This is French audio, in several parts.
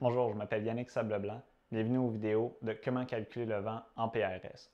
Bonjour, je m'appelle Yannick Sableblanc. Bienvenue aux vidéos de comment calculer le vent en PRS.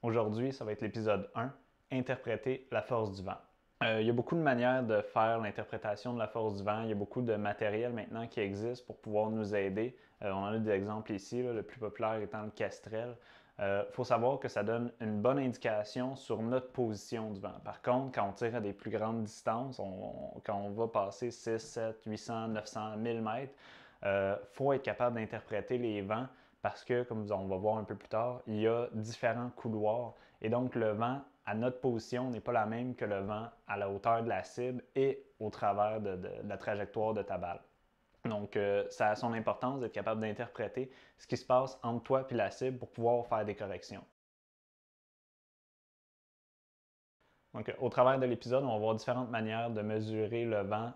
Aujourd'hui, ça va être l'épisode 1, interpréter la force du vent. Il y a beaucoup de manières de faire l'interprétation de la force du vent. Il y a beaucoup de matériel maintenant qui existe pour pouvoir nous aider. On en a des exemples ici, le plus populaire étant le Kestrel. Il faut savoir que ça donne une bonne indication sur notre position du vent. Par contre, quand on tire à des plus grandes distances, quand on va passer 6, 7, 800, 900, 1000 mètres, il faut être capable d'interpréter les vents parce que, comme on va voir un peu plus tard, il y a différents couloirs et donc le vent à notre position n'est pas la même que le vent à la hauteur de la cible et au travers de la trajectoire de ta balle. Donc, ça a son importance d'être capable d'interpréter ce qui se passe entre toi et la cible pour pouvoir faire des corrections. Donc, au travers de l'épisode, on va voir différentes manières de mesurer le vent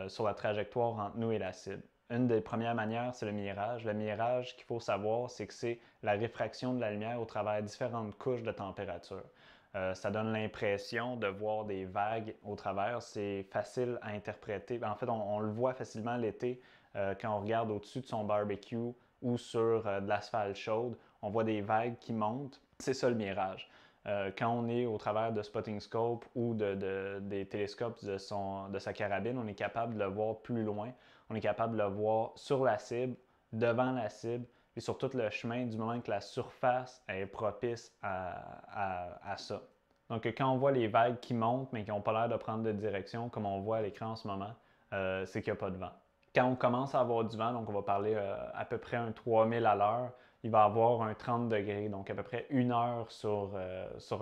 sur la trajectoire entre nous et la cible. Une des premières manières, c'est le mirage. Le mirage, qu'il faut savoir, c'est que c'est la réfraction de la lumière au travers de différentes couches de température. Ça donne l'impression de voir des vagues au travers. C'est facile à interpréter. En fait, on le voit facilement l'été quand on regarde au-dessus de son barbecue ou sur de l'asphalte chaude. On voit des vagues qui montent. C'est ça le mirage. Quand on est au travers de Spotting Scope ou des télescopes de sa carabine, on est capable de le voir plus loin. On est capable de le voir sur la cible, devant la cible et sur tout le chemin du moment que la surface est propice à ça. Donc, quand on voit les vagues qui montent mais qui n'ont pas l'air de prendre de direction, comme on voit à l'écran en ce moment, c'est qu'il n'y a pas de vent. Quand on commence à avoir du vent, donc on va parler à peu près un 3000 à l'heure, il va avoir un 30 degrés, donc à peu près 1 heure sur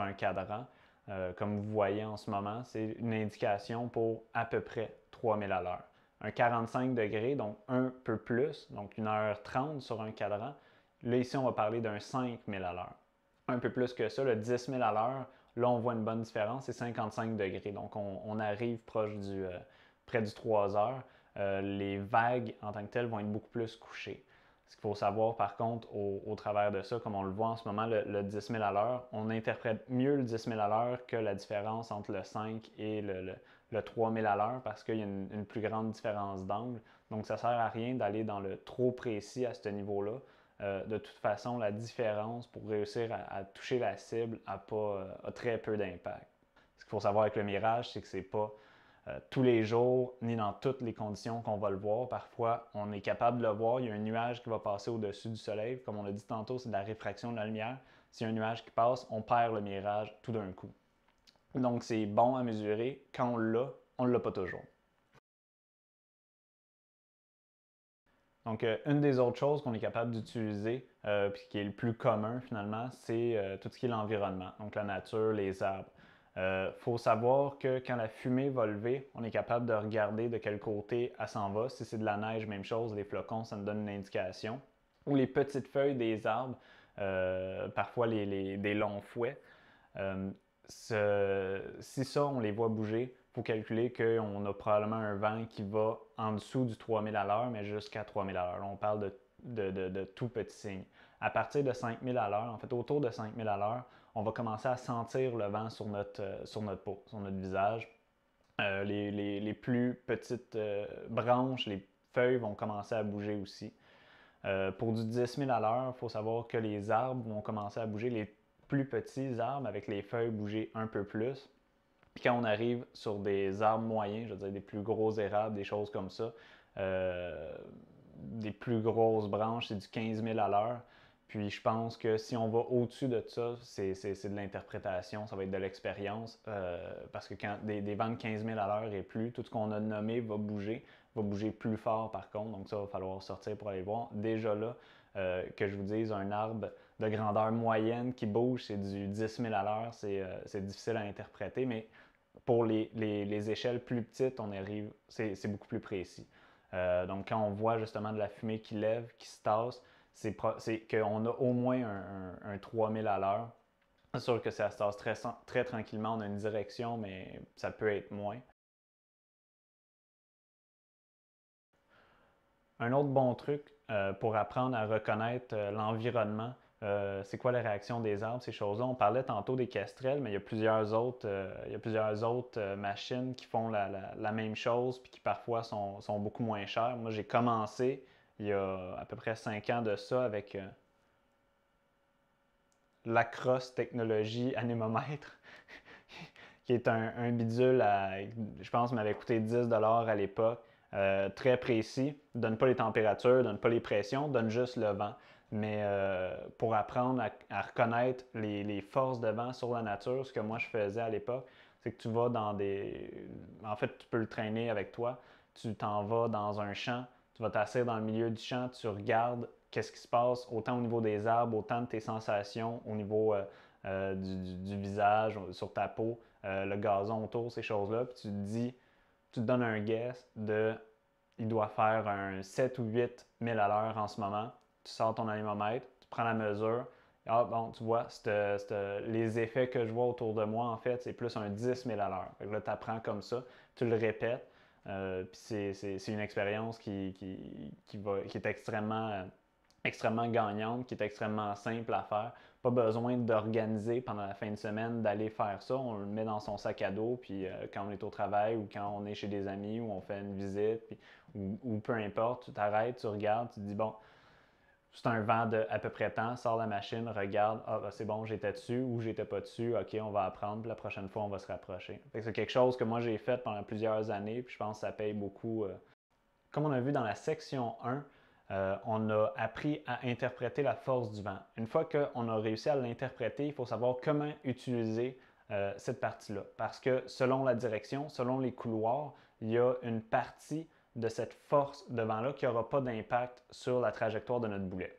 un cadran. Comme vous voyez en ce moment, c'est une indication pour à peu près 3000 à l'heure. Un 45 degrés, donc un peu plus, donc 1h30 sur un cadran. Là, ici, on va parler d'un 5000 à l'heure. Un peu plus que ça, le 10 000 à l'heure, là, on voit une bonne différence, c'est 55 degrés. Donc, on arrive près du 3 heures. Les vagues en tant que telles vont être beaucoup plus couchées. Ce qu'il faut savoir par contre au travers de ça, comme on le voit en ce moment, le 10 000 à l'heure, on interprète mieux le 10 000 à l'heure que la différence entre le 5 et le 3 000 à l'heure parce qu'il y a une plus grande différence d'angle. Donc ça ne sert à rien d'aller dans le trop précis à ce niveau-là. De toute façon, la différence pour réussir à toucher la cible a très peu d'impact. Ce qu'il faut savoir avec le mirage, c'est que c'est pas tous les jours, ni dans toutes les conditions qu'on va le voir. Parfois, on est capable de le voir. Il y a un nuage qui va passer au-dessus du soleil. Comme on l'a dit tantôt, c'est de la réfraction de la lumière. S'il y a un nuage qui passe, on perd le mirage tout d'un coup. Donc, c'est bon à mesurer. Quand on ne l'a pas toujours. Donc, une des autres choses qu'on est capable d'utiliser, puis qui est le plus commun finalement, c'est tout ce qui est l'environnement, donc la nature, les arbres. Il faut savoir que quand la fumée va lever, on est capable de regarder de quel côté elle s'en va. Si c'est de la neige, même chose, les flocons, ça nous donne une indication. Ou les petites feuilles des arbres, parfois des longs fouets. Si ça, on les voit bouger, il faut calculer qu'on a probablement un vent qui va en dessous du 3000 à l'heure, mais jusqu'à 3000 à l'heure. On parle de tout petits signes. À partir de 5000 à l'heure, en fait, autour de 5000 à l'heure, on va commencer à sentir le vent sur notre peau, sur notre visage. Les plus petites branches, les feuilles vont commencer à bouger aussi. Pour du 10 000 à l'heure, il faut savoir que les arbres vont commencer à bouger, les plus petits arbres avec les feuilles bouger un peu plus. Puis quand on arrive sur des arbres moyens, je veux dire des plus gros érables, des choses comme ça, des plus grosses branches, c'est du 15 000 à l'heure. Puis je pense que si on va au-dessus de ça, c'est de l'interprétation, ça va être de l'expérience. Parce que quand des vents de 15 000 à l'heure et plus, tout ce qu'on a nommé va bouger plus fort par contre. Donc ça, il va falloir sortir pour aller voir. Déjà là, que je vous dise, un arbre de grandeur moyenne qui bouge, c'est du 10 000 à l'heure, c'est difficile à interpréter, mais pour les échelles plus petites, c'est beaucoup plus précis. Donc, quand on voit justement de la fumée qui lève, qui se tasse, c'est qu'on a au moins un 3000 à l'heure. C'est sûr que ça se tasse très tranquillement, on a une direction, mais ça peut être moins. Un autre bon truc pour apprendre à reconnaître l'environnement, c'est quoi la réaction des arbres, ces choses-là. On parlait tantôt des kestrels, mais il y a plusieurs autres machines qui font la même chose puis qui parfois sont beaucoup moins chères. Moi, j'ai commencé il y a à peu près 5 ans de ça avec l'Acros Technologie Anémomètre, qui est un bidule, je pense, m'avait coûté 10$ à l'époque. Très précis, donne pas les températures, donne pas les pressions, donne juste le vent. Mais pour apprendre à reconnaître les forces de vent sur la nature, ce que moi je faisais à l'époque, c'est que tu vas dans des... En fait, tu peux le traîner avec toi. Tu t'en vas dans un champ, tu vas t'asseoir dans le milieu du champ, tu regardes qu'est-ce qui se passe, autant au niveau des arbres, autant de tes sensations, au niveau du visage, sur ta peau, le gazon autour, ces choses-là. Puis tu te donnes un guess de, il doit faire un 7 ou 8 000 à l'heure en ce moment. Tu sors ton anémomètre, tu prends la mesure. Ah bon, tu vois, les effets que je vois autour de moi, en fait, c'est plus un 10 000 à l'heure. Fait que là, tu apprends comme ça, tu le répètes. Puis c'est une expérience qui est extrêmement gagnante, qui est extrêmement simple à faire. Pas besoin d'organiser pendant la fin de semaine, d'aller faire ça. On le met dans son sac à dos, puis quand on est au travail ou quand on est chez des amis ou on fait une visite, puis, ou peu importe, tu t'arrêtes, tu regardes, tu te dis, bon, c'est un vent de à peu près temps, sors la machine, regarde, ah ben, c'est bon, j'étais dessus ou j'étais pas dessus, ok, on va apprendre, puis la prochaine fois, on va se rapprocher. C'est quelque chose que moi j'ai fait pendant plusieurs années, puis je pense que ça paye beaucoup. Comme on a vu dans la section 1, on a appris à interpréter la force du vent. Une fois qu'on a réussi à l'interpréter, il faut savoir comment utiliser cette partie-là. Parce que selon la direction, selon les couloirs, il y a une partie de cette force de vent-là qui n'aura pas d'impact sur la trajectoire de notre boulet.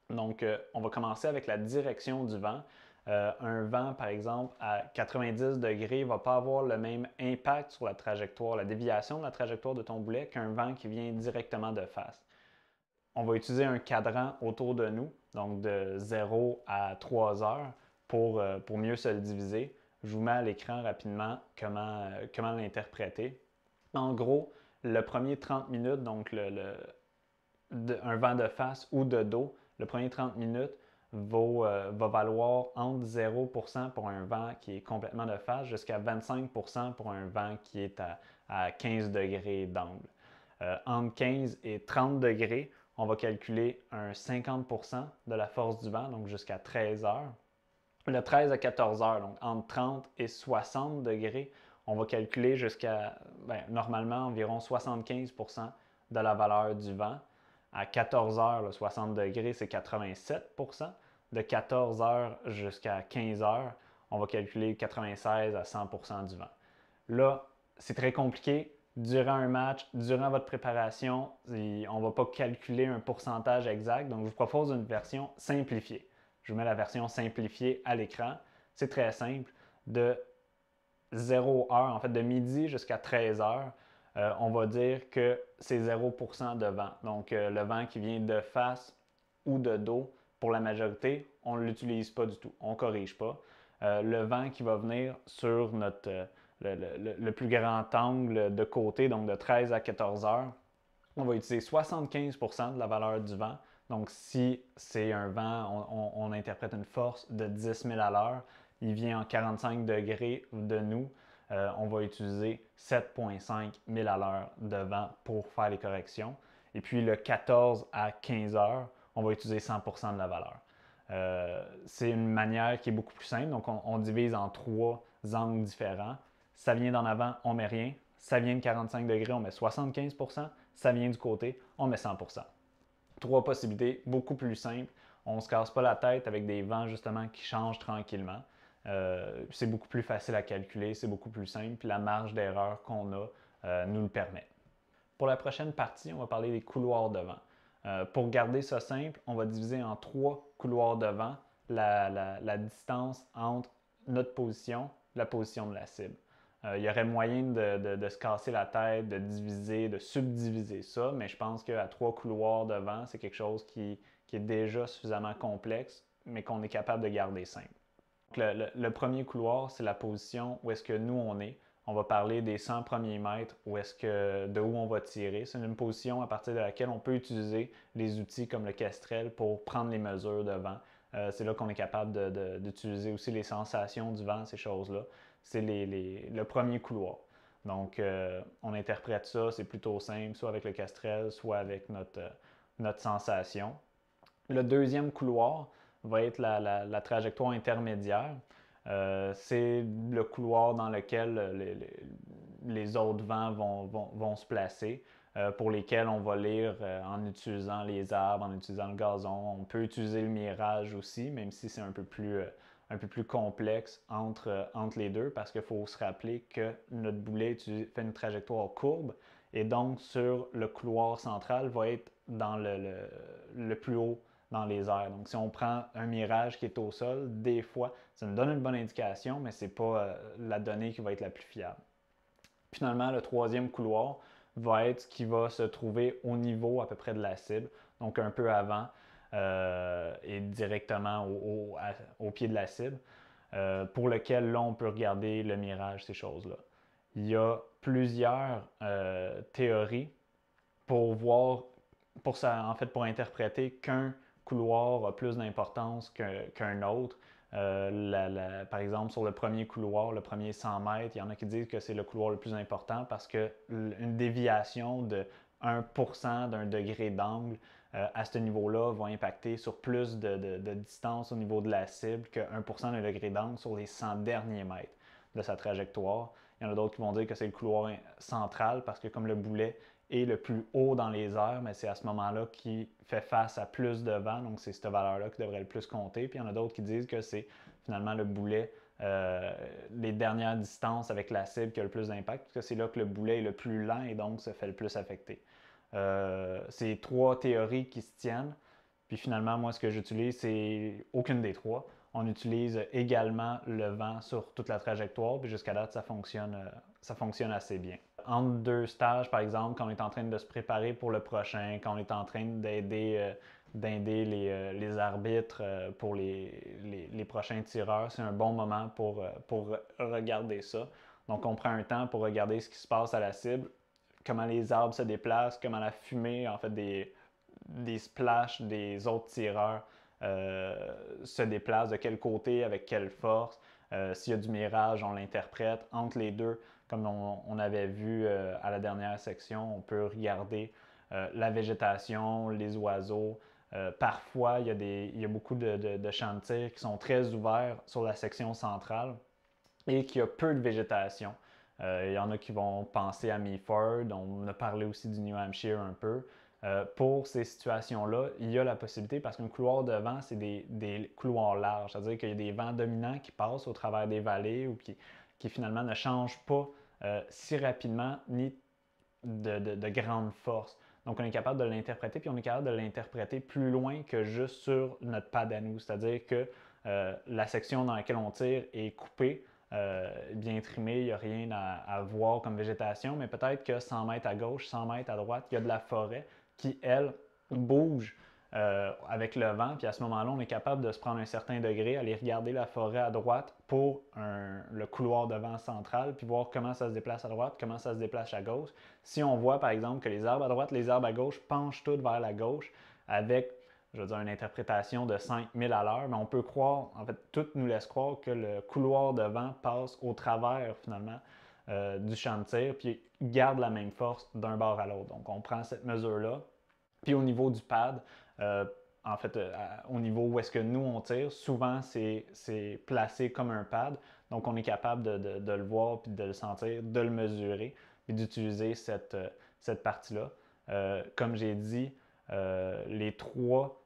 Donc, on va commencer avec la direction du vent. Un vent, par exemple, à 90 degrés ne va pas avoir le même impact sur la trajectoire, la déviation de la trajectoire de ton boulet qu'un vent qui vient directement de face. On va utiliser un cadran autour de nous, donc de 0 à 3 heures, pour mieux se le diviser. Je vous mets à l'écran rapidement comment l'interpréter. En gros, le premier 30 minutes, donc un vent de face ou de dos, le premier 30 minutes va valoir entre 0% pour un vent qui est complètement de face jusqu'à 25% pour un vent qui est à 15 degrés d'angle. Entre 15 et 30 degrés, on va calculer un 50% de la force du vent, donc jusqu'à 13 heures. Le 13 à 14 heures, donc entre 30 et 60 degrés, on va calculer jusqu'à, normalement, environ 75% de la valeur du vent. À 14 heures, le 60 degrés, c'est 87%. De 14 heures jusqu'à 15 heures, on va calculer 96 à 100% du vent. Là, c'est très compliqué. Durant un match, durant votre préparation, on ne va pas calculer un pourcentage exact. Donc, je vous propose une version simplifiée. Je vous mets la version simplifiée à l'écran. C'est très simple. De 0 heure, en fait, de midi jusqu'à 13 heures, on va dire que c'est 0% de vent. Donc, le vent qui vient de face ou de dos, pour la majorité, on ne l'utilise pas du tout. On ne corrige pas. Le vent qui va venir sur le plus grand angle de côté, donc de 13 à 14 heures, on va utiliser 75% de la valeur du vent. Donc, si c'est un vent, on interprète une force de 10 000 à l'heure, il vient en 45 degrés de nous, on va utiliser 7,5 000 à l'heure de vent pour faire les corrections. Et puis, le 14 à 15 heures, on va utiliser 100% de la valeur. C'est une manière qui est beaucoup plus simple. Donc, on divise en 3 angles différents. Ça vient d'en avant, on ne met rien. Ça vient de 45 degrés, on met 75%. Ça vient du côté, on met 100%. 3 possibilités, beaucoup plus simples. On ne se casse pas la tête avec des vents justement qui changent tranquillement. C'est beaucoup plus facile à calculer, c'est beaucoup plus simple, puis la marge d'erreur qu'on a nous le permet. Pour la prochaine partie, on va parler des couloirs de vent. Pour garder ça simple, on va diviser en 3 couloirs de vent la distance entre notre position et la position de la cible. Il y aurait moyen de se casser la tête, de diviser, de subdiviser ça, mais je pense qu'à 3 couloirs de vent, c'est quelque chose qui est déjà suffisamment complexe, mais qu'on est capable de garder simple. Donc, le premier couloir, c'est la position où est-ce que nous on est. on va parler des 100 premiers mètres, de où on va tirer. C'est une position à partir de laquelle on peut utiliser les outils comme le Kestrel pour prendre les mesures de vent. C'est là qu'on est capable d'utiliser aussi les sensations du vent, ces choses-là. C'est le premier couloir. Donc, on interprète ça, c'est plutôt simple, soit avec le Kestrel, soit avec notre sensation. Le deuxième couloir va être la trajectoire intermédiaire. C'est le couloir dans lequel les autres vents vont se placer, pour lesquels on va lire en utilisant les arbres, en utilisant le gazon. On peut utiliser le mirage aussi, même si c'est un peu plus complexe entre les deux, parce qu'il faut se rappeler que notre boulet fait une trajectoire courbe, et donc sur le couloir central va être dans le plus haut dans les airs. Donc, si on prend un mirage qui est au sol, des fois, ça nous donne une bonne indication, mais ce n'est pas la donnée qui va être la plus fiable. Finalement, le troisième couloir va être ce qui va se trouver au niveau à peu près de la cible, donc un peu avant et directement au pied de la cible, pour lequel là, on peut regarder le mirage, ces choses-là. Il y a plusieurs théories pour voir, pour interpréter qu'un couloir a plus d'importance qu'un autre. Par exemple, sur le premier couloir, le premier 100 mètres, il y en a qui disent que c'est le couloir le plus important parce qu'une déviation de 1% d'un degré d'angle à ce niveau-là va impacter sur plus de distance au niveau de la cible que 1% d'un degré d'angle sur les 100 derniers mètres de sa trajectoire. Il y en a d'autres qui vont dire que c'est le couloir central parce que comme le boulet est le plus haut dans les airs, mais c'est à ce moment-là qu'il fait face à plus de vent, donc c'est cette valeur-là qui devrait le plus compter. Puis il y en a d'autres qui disent que c'est finalement le boulet, les dernières distances avec la cible qui a le plus d'impact, parce que c'est là que le boulet est le plus lent et donc se fait le plus affecter. C'est trois théories qui se tiennent. Puis finalement, moi, ce que j'utilise, c'est aucune des trois. On utilise également le vent sur toute la trajectoire, puis jusqu'à date, ça fonctionne assez bien. Entre deux stages, par exemple, quand on est en train de se préparer pour le prochain, quand on est en train d'aider les arbitres pour les prochains tireurs, c'est un bon moment pour regarder ça. Donc, on prend un temps pour regarder ce qui se passe à la cible, comment les arbres se déplacent, comment la fumée, en fait, des splashs des autres tireurs se déplace, de quel côté, avec quelle force. S'il y a du mirage, on l'interprète. Entre les deux, comme on avait vu à la dernière section, on peut regarder la végétation, les oiseaux. Parfois, il y a beaucoup de champs de tir qui sont très ouverts sur la section centrale et qui a peu de végétation. Il y en a qui vont penser à Meaford, on a parlé aussi du New Hampshire un peu. Pour ces situations-là, il y a la possibilité, parce qu'un couloir de vent, c'est des couloirs larges, c'est-à-dire qu'il y a des vents dominants qui passent au travers des vallées ou qui finalement ne changent pas si rapidement ni de grande force. Donc, on est capable de l'interpréter, puis on est capable de l'interpréter plus loin que juste sur notre pad à nous, c'est-à-dire que la section dans laquelle on tire est coupée, bien trimée, il n'y a rien à voir comme végétation, mais peut-être que 100 mètres à gauche, 100 mètres à droite, il y a de la forêt qui, elle, bouge avec le vent, puis à ce moment-là, on est capable de se prendre un certain degré, aller regarder la forêt à droite pour le couloir de vent central, puis voir comment ça se déplace à droite, comment ça se déplace à gauche. Si on voit, par exemple, que les arbres à droite, les arbres à gauche penchent tous vers la gauche avec, je veux dire, une interprétation de 5000 à l'heure, mais on peut croire, en fait, tout nous laisse croire que le couloir de vent passe au travers, finalement, du champ de tir, puis garde la même force d'un bord à l'autre. Donc, on prend cette mesure-là. Puis au niveau du pad, en fait, au niveau où est-ce que nous on tire, souvent c'est placé comme un pad. Donc on est capable de le voir, puis de le sentir, de le mesurer, puis d'utiliser cette partie-là. Comme j'ai dit, les trois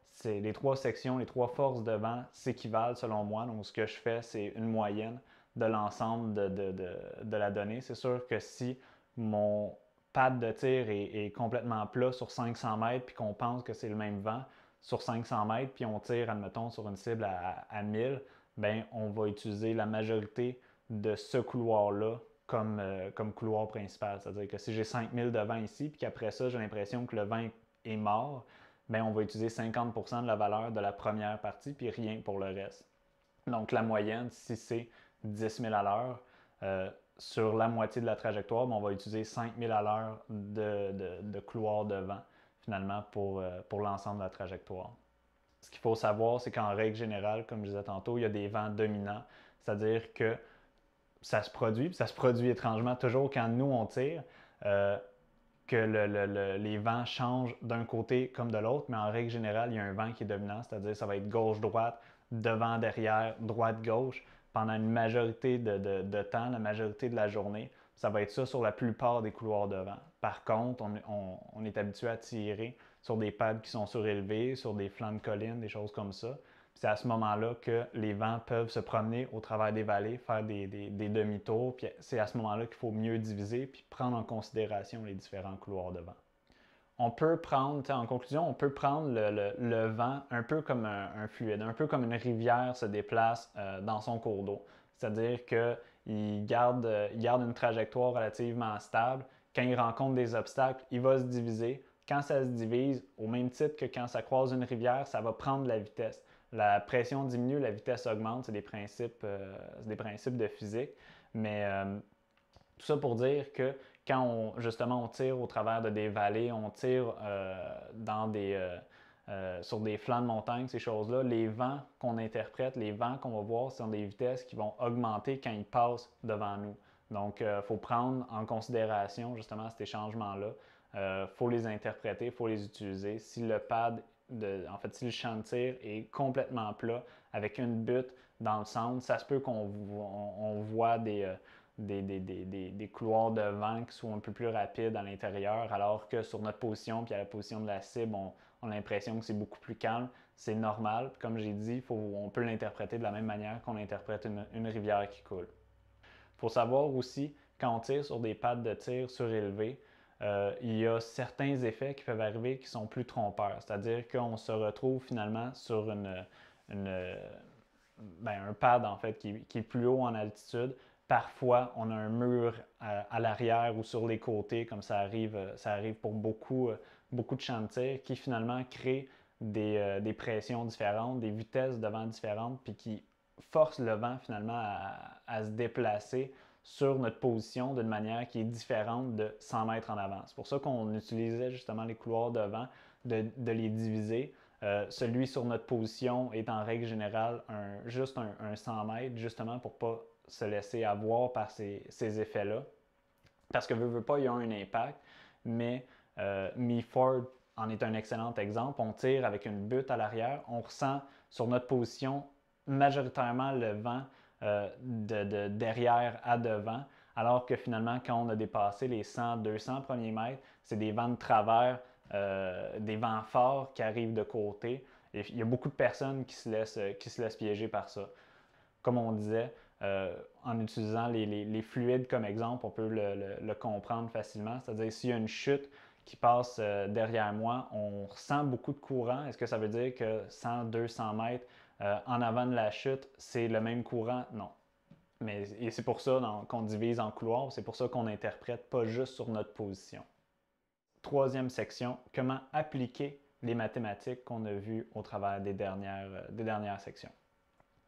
sections, les trois forces de vent s'équivalent selon moi. Donc ce que je fais, c'est une moyenne de l'ensemble de la donnée. C'est sûr que si mon pad de tir est complètement plat sur 500 mètres, puis qu'on pense que c'est le même vent sur 500 mètres, puis on tire, admettons, sur une cible à 1000, ben on va utiliser la majorité de ce couloir-là comme couloir principal. C'est-à-dire que si j'ai 5000 de vent ici, puis qu'après ça, j'ai l'impression que le vent est mort, ben on va utiliser 50% de la valeur de la première partie, puis rien pour le reste. Donc la moyenne, si c'est 10 000 à l'heure, sur la moitié de la trajectoire, on va utiliser 5000 à l'heure de couloir de vent, finalement, pour l'ensemble de la trajectoire. Ce qu'il faut savoir, c'est qu'en règle générale, comme je disais tantôt, il y a des vents dominants, c'est-à-dire que ça se produit étrangement toujours quand nous on tire, que les vents changent d'un côté comme de l'autre, mais en règle générale, il y a un vent qui est dominant, c'est-à-dire que ça va être gauche-droite, devant-derrière, droite-gauche, pendant une majorité de temps, la majorité de la journée. Ça va être ça sur la plupart des couloirs de vent. Par contre, on est habitué à tirer sur des pads qui sont surélevés, sur des flancs de collines, des choses comme ça. C'est à ce moment-là que les vents peuvent se promener au travers des vallées, faire des demi-tours. Puis c'est à ce moment-là qu'il faut mieux diviser puis prendre en considération les différents couloirs de vent. On peut prendre, en conclusion, on peut prendre le vent un peu comme un fluide, un peu comme une rivière se déplace dans son cours d'eau. C'est-à-dire qu'il garde une trajectoire relativement stable. Quand il rencontre des obstacles, il va se diviser. Quand ça se divise, au même titre que quand ça croise une rivière, ça va prendre de la vitesse. La pression diminue, la vitesse augmente, c'est des principes de physique. Mais tout ça pour dire que quand justement on tire au travers de des vallées, on tire sur des flancs de montagne, ces choses-là, les vents qu'on interprète, les vents qu'on va voir, sont des vitesses qui vont augmenter quand ils passent devant nous. Donc, il faut prendre en considération justement ces changements-là. Il faut les interpréter, il faut les utiliser. Si le pad, si le champ de tir est complètement plat, avec une butte dans le centre, ça se peut qu'on voit des couloirs de vent qui soient un peu plus rapides à l'intérieur, alors que sur notre position, puis à la position de la cible, on a l'impression que c'est beaucoup plus calme. C'est normal. Comme j'ai dit, on peut l'interpréter de la même manière qu'on interprète une rivière qui coule. Il faut savoir aussi, quand on tire sur des pads de tir surélevés, il y a certains effets qui peuvent arriver qui sont plus trompeurs. C'est-à-dire qu'on se retrouve finalement sur un pad en fait qui est plus haut en altitude. Parfois, on a un mur à l'arrière ou sur les côtés, comme ça arrive pour beaucoup de champs de tir, qui finalement crée des pressions différentes, des vitesses de vent différentes, puis qui force le vent finalement à se déplacer sur notre position d'une manière qui est différente de 100 mètres en avant. C'est pour ça qu'on utilisait justement les couloirs de vent, de les diviser. Celui sur notre position est en règle générale juste un 100 mètres, justement pour ne pas se laisser avoir par ces effets-là. Parce que veut pas, il y a un impact, mais Meaford en est un excellent exemple. On tire avec une butte à l'arrière, on ressent sur notre position majoritairement le vent de derrière à devant, alors que finalement, quand on a dépassé les 100-200 premiers mètres, c'est des vents de travers, des vents forts qui arrivent de côté. Et il y a beaucoup de personnes qui se laissent piéger par ça. Comme on disait, en utilisant les fluides comme exemple, on peut le comprendre facilement. C'est-à-dire, s'il y a une chute qui passe derrière moi, on ressent beaucoup de courant. Est-ce que ça veut dire que 100-200 mètres en avant de la chute, c'est le même courant? Non. Et c'est pour ça qu'on divise en couloirs, c'est pour ça qu'on n'interprète pas juste sur notre position. Troisième section, comment appliquer les mathématiques qu'on a vues au travers des dernières sections.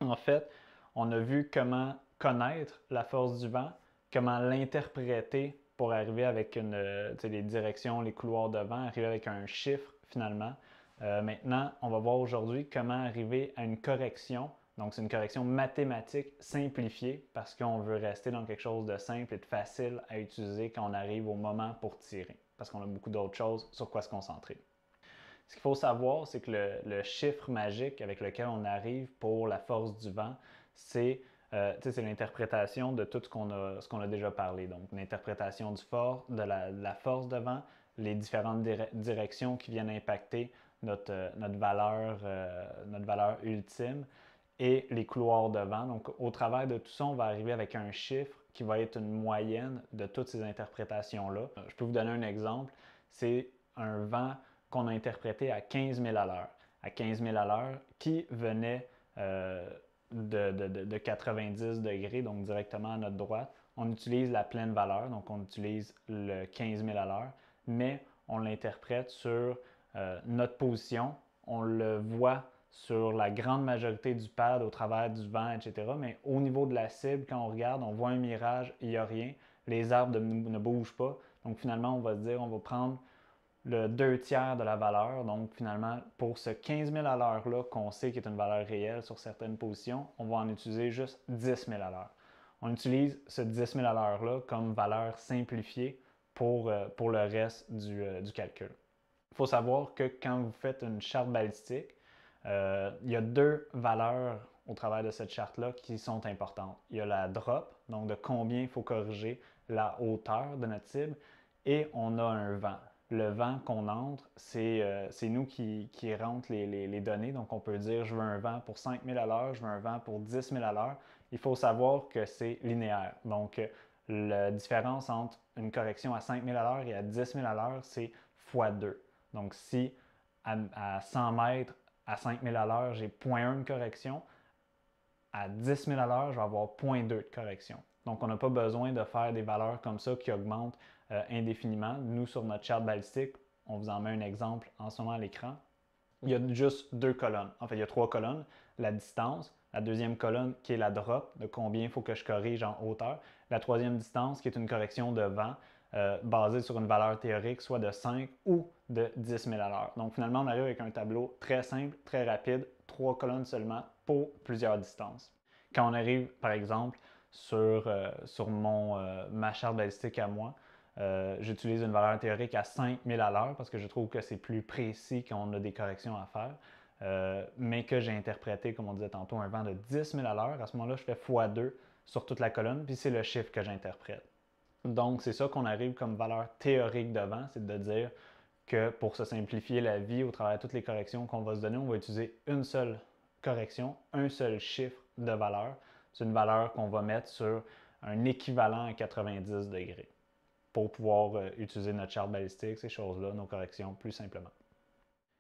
En fait, on a vu comment connaître la force du vent, comment l'interpréter pour arriver avec les directions, les couloirs de vent, arriver avec un chiffre finalement. Maintenant, on va voir aujourd'hui comment arriver à une correction. Donc, c'est une correction mathématique simplifiée parce qu'on veut rester dans quelque chose de simple et de facile à utiliser quand on arrive au moment pour tirer, parce qu'on a beaucoup d'autres choses sur quoi se concentrer. Ce qu'il faut savoir, c'est que le chiffre magique avec lequel on arrive pour la force du vent, c'est l'interprétation de tout ce qu'on a déjà parlé. Donc, l'interprétation de la force de vent, les différentes directions qui viennent impacter notre valeur ultime et les couloirs de vent. Donc, au travers de tout ça, on va arriver avec un chiffre qui va être une moyenne de toutes ces interprétations-là. Je peux vous donner un exemple. C'est un vent qu'on a interprété à 15 000 à l'heure. À 15 000 à l'heure, qui venait de 90 degrés, donc directement à notre droite. On utilise la pleine valeur, donc on utilise le 15 000 à l'heure, mais on l'interprète sur notre position. On le voit sur la grande majorité du pad au travers du vent, etc. Mais au niveau de la cible, quand on regarde, on voit un mirage, il n'y a rien. Les arbres ne bougent pas. Donc finalement, on va se dire, on va prendre le 2/3 de la valeur. Donc finalement, pour ce 15 000 à l'heure-là, qu'on sait qu'il est une valeur réelle sur certaines positions, on va en utiliser juste 10 000 à l'heure. On utilise ce 10 000 à l'heure-là comme valeur simplifiée pour le reste du calcul. Il faut savoir que quand vous faites une charte balistique, il y a deux valeurs au travers de cette charte-là qui sont importantes. Il y a la drop, donc de combien il faut corriger la hauteur de notre cible, et on a un vent. Le vent qu'on entre, c'est nous qui rentre les données. Donc, on peut dire, je veux un vent pour 5 000 à l'heure, je veux un vent pour 10 000 à l'heure. Il faut savoir que c'est linéaire. Donc, la différence entre une correction à 5 000 à l'heure et à 10 000 à l'heure, c'est fois 2. Donc, si à 100 mètres, à 5 000 à l'heure, j'ai 0,1 de correction, à 10 000 à l'heure, je vais avoir 0,2 de correction. Donc, on n'a pas besoin de faire des valeurs comme ça qui augmentent indéfiniment. Nous, sur notre charte balistique, on vous en met un exemple en ce moment à l'écran. Il y a juste deux colonnes. En fait, il y a trois colonnes. La distance, la deuxième colonne qui est la drop, de combien il faut que je corrige en hauteur. La troisième distance qui est une correction de vent basée sur une valeur théorique, soit de 5 ou de 10 000 à l'heure. Donc finalement, on arrive avec un tableau très simple, très rapide, trois colonnes seulement pour plusieurs distances. Quand on arrive, par exemple, sur ma charte balistique à moi, j'utilise une valeur théorique à 5 000 à l'heure parce que je trouve que c'est plus précis quand on a des corrections à faire, mais que j'ai interprété, comme on disait tantôt, un vent de 10 000 à l'heure. À ce moment-là, je fais x2 sur toute la colonne, puis c'est le chiffre que j'interprète. Donc, c'est ça qu'on arrive comme valeur théorique de vent, c'est de dire que pour se simplifier la vie au travers de toutes les corrections qu'on va se donner, on va utiliser une seule correction, un seul chiffre de valeur. C'est une valeur qu'on va mettre sur un équivalent à 90 degrés pour pouvoir utiliser notre charte balistique, ces choses-là, nos corrections plus simplement.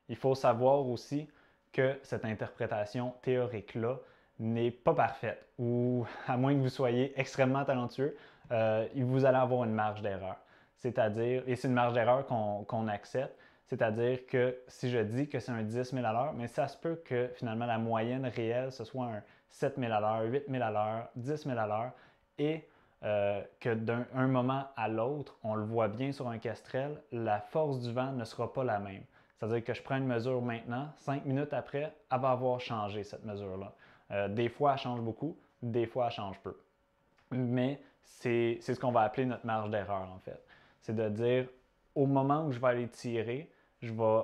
Il faut savoir aussi que cette interprétation théorique-là n'est pas parfaite, ou à moins que vous soyez extrêmement talentueux, vous allez avoir une marge d'erreur. C'est-à-dire, et c'est une marge d'erreur qu'on accepte, c'est-à-dire que si je dis que c'est un 10 000 à l'heure, mais ça se peut que finalement la moyenne réelle, ce soit un 7 000 à l'heure, 8 000 à l'heure, 10 000 à l'heure, et que d'un moment à l'autre, on le voit bien sur un Kestrel, la force du vent ne sera pas la même. C'est-à-dire que je prends une mesure maintenant, 5 minutes après, elle va avoir changé cette mesure-là. Des fois, elle change beaucoup, des fois, elle change peu. Mais c'est ce qu'on va appeler notre marge d'erreur, en fait. C'est de dire, au moment où je vais aller tirer, je vais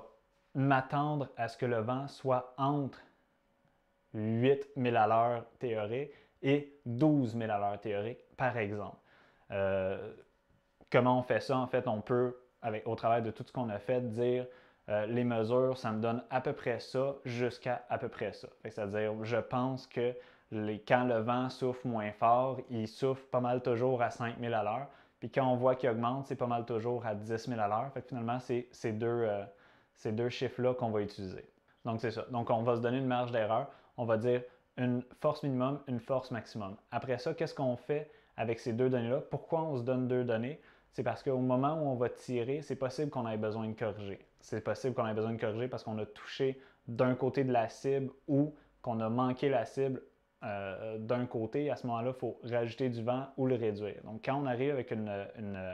m'attendre à ce que le vent soit entre 8 000 à l'heure théorique et 12 000 à l'heure théorique, par exemple. Comment on fait ça? En fait, on peut, au travers de tout ce qu'on a fait, dire les mesures, ça me donne à peu près ça jusqu'à à peu près ça. C'est-à-dire, je pense que quand le vent souffle moins fort, il souffle pas mal toujours à 5 000 à l'heure. Puis quand on voit qu'il augmente, c'est pas mal toujours à 10 000 à l'heure. Fait que finalement, c'est ces deux chiffres-là qu'on va utiliser. Donc, c'est ça. Donc, on va se donner une marge d'erreur. On va dire une force minimum, une force maximum. Après ça, qu'est-ce qu'on fait avec ces deux données-là? Pourquoi on se donne deux données? C'est parce qu'au moment où on va tirer, c'est possible qu'on ait besoin de corriger. C'est possible qu'on ait besoin de corriger parce qu'on a touché d'un côté de la cible ou qu'on a manqué la cible d'un côté. À ce moment-là, il faut rajouter du vent ou le réduire. Donc, quand on arrive avec une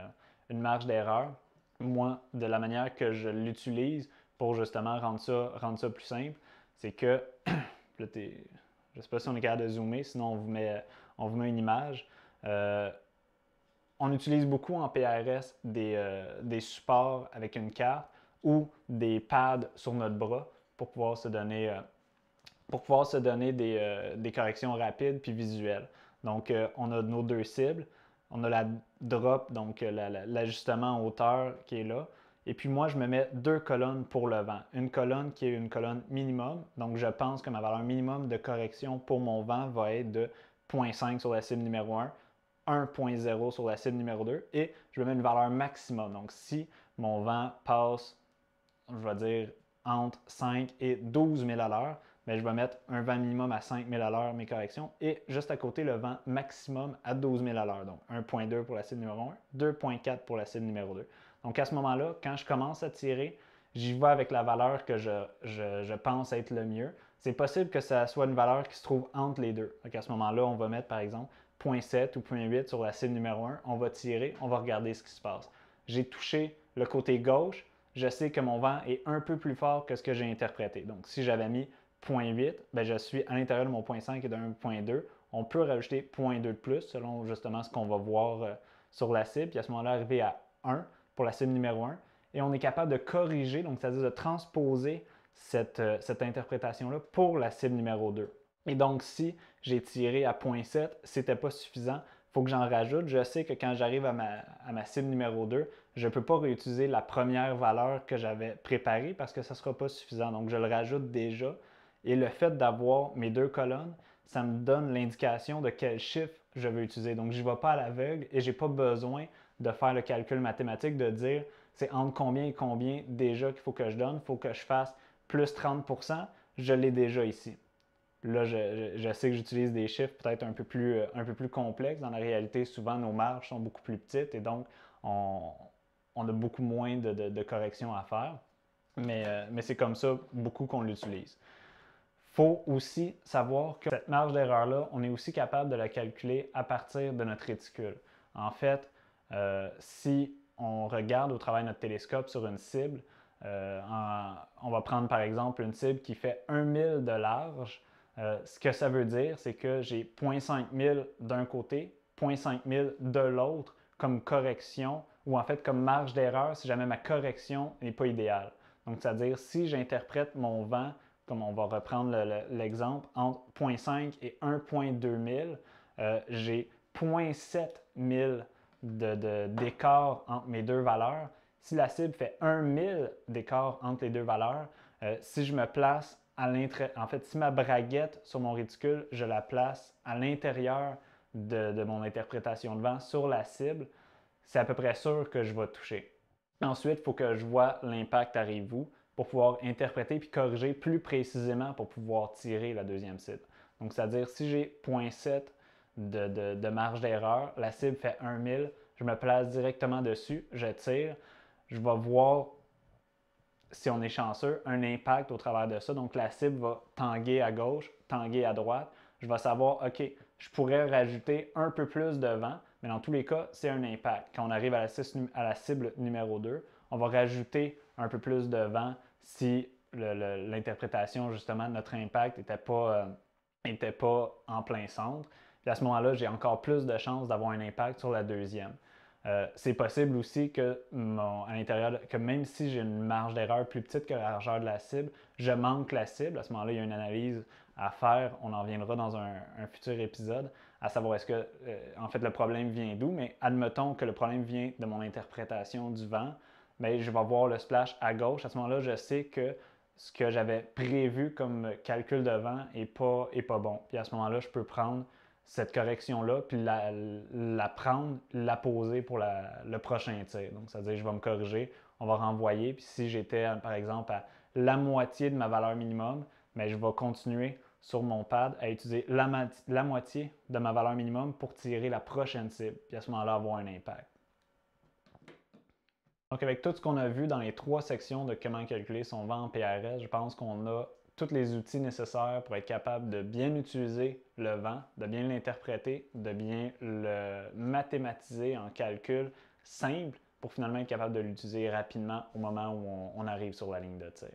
marge d'erreur, moi, de la manière que je l'utilise pour justement rendre ça plus simple, c'est que, je ne sais pas si on est capable de zoomer, sinon on vous met une image. On utilise beaucoup en PRS des supports avec une carte ou des pads sur notre bras pour pouvoir se donner, des corrections rapides puis visuelles. Donc, on a nos deux cibles. On a la drop, donc l'ajustement en hauteur qui est là. Et puis moi, je me mets deux colonnes pour le vent. Une colonne qui est une colonne minimum. Donc, je pense que ma valeur minimum de correction pour mon vent va être de 0,5 sur la cible numéro 1, 1,0 sur la cible numéro 2 et je vais mettre une valeur maximum. Donc, si mon vent passe, je vais dire, entre 5 et 12 000 à l'heure, bien, je vais mettre un vent minimum à 5 000 à l'heure, mes corrections, et juste à côté, le vent maximum à 12 000 à l'heure. Donc, 1,2 pour la cible numéro 1, 2,4 pour la cible numéro 2. Donc, à ce moment-là, quand je commence à tirer, j'y vais avec la valeur que je pense être le mieux. C'est possible que ça soit une valeur qui se trouve entre les deux. Donc à ce moment-là, on va mettre par exemple 0.7 ou 0.8 sur la cible numéro 1. On va tirer, on va regarder ce qui se passe. J'ai touché le côté gauche, je sais que mon vent est un peu plus fort que ce que j'ai interprété. Donc si j'avais mis 0.8, ben, je suis à l'intérieur de mon 0.5 et de 1.2. On peut rajouter 0.2 de plus selon justement ce qu'on va voir sur la cible. Puis à ce moment-là, arriver à 1 pour la cible numéro 1. Et on est capable de corriger, donc c'est-à-dire de transposer cette interprétation-là pour la cible numéro 2. Et donc, si j'ai tiré à 0.7, ce n'était pas suffisant, il faut que j'en rajoute. Je sais que quand j'arrive à ma cible numéro 2, je ne peux pas réutiliser la première valeur que j'avais préparée parce que ça ne sera pas suffisant. Donc, je le rajoute déjà. Et le fait d'avoir mes deux colonnes, ça me donne l'indication de quel chiffre je veux utiliser. Donc, je ne vais pas à l'aveugle et je n'ai pas besoin de faire le calcul mathématique, de dire c'est entre combien et combien déjà qu'il faut que je donne. Il faut que je fasse plus 30%, je l'ai déjà ici. Là, je sais que j'utilise des chiffres peut-être un peu plus complexes. Dans la réalité, souvent, nos marges sont beaucoup plus petites et donc, on a beaucoup moins de corrections à faire. Mais c'est comme ça beaucoup qu'on l'utilise. Il faut aussi savoir que cette marge d'erreur-là, on est aussi capable de la calculer à partir de notre réticule. En fait, si on regarde au travers de notre télescope sur une cible, on va prendre par exemple une cible qui fait 1000 de large. Ce que ça veut dire, c'est que j'ai 0.5 000 d'un côté, 0.5 000 de l'autre comme correction ou en fait comme marge d'erreur si jamais ma correction n'est pas idéale. Donc, c'est-à-dire si j'interprète mon vent, comme on va reprendre l'exemple, entre 0.5 et 1.2 000, j'ai 0.7 000 d'écart entre mes deux valeurs. Si la cible fait 1000 d'écart entre les deux valeurs, si je me place en fait, si ma braguette sur mon réticule, je la place à l'intérieur de mon interprétation de vent sur la cible, c'est à peu près sûr que je vais toucher. Ensuite, il faut que je vois l'impact arrive-vous pour pouvoir interpréter puis corriger plus précisément pour pouvoir tirer la deuxième cible. Donc, c'est-à-dire si j'ai 0.7 de marge d'erreur, la cible fait 1000, je me place directement dessus, je tire, je vais voir, si on est chanceux, un impact au travers de ça. Donc, la cible va tanguer à gauche, tanguer à droite. Je vais savoir, OK, je pourrais rajouter un peu plus de vent, mais dans tous les cas, c'est un impact. Quand on arrive à la cible numéro 2, on va rajouter un peu plus de vent si l'interprétation, justement, de notre impact n'était pas en plein centre. Puis à ce moment-là, j'ai encore plus de chances d'avoir un impact sur la deuxième. C'est possible aussi que, à l'intérieur, que même si j'ai une marge d'erreur plus petite que la largeur de la cible, je manque la cible. À ce moment-là, il y a une analyse à faire. On en reviendra dans un futur épisode, à savoir est-ce que, en fait, le problème vient d'où. Mais admettons que le problème vient de mon interprétation du vent, bien, je vais voir le splash à gauche. À ce moment-là, je sais que ce que j'avais prévu comme calcul de vent n'est pas bon. Puis à ce moment-là, je peux prendre cette correction-là, puis la prendre, la poser pour le prochain tir. Donc, c'est-à-dire, je vais me corriger, on va renvoyer, puis si j'étais, par exemple, à la moitié de ma valeur minimum, bien, je vais continuer sur mon pad à utiliser la moitié de ma valeur minimum pour tirer la prochaine cible, puis à ce moment-là, avoir un impact. Donc, avec tout ce qu'on a vu dans les 3 sections de comment calculer son vent en PRS, je pense qu'on a tous les outils nécessaires pour être capable de bien utiliser le vent, de bien l'interpréter, de bien le mathématiser en calcul simple pour finalement être capable de l'utiliser rapidement au moment où on arrive sur la ligne de tir.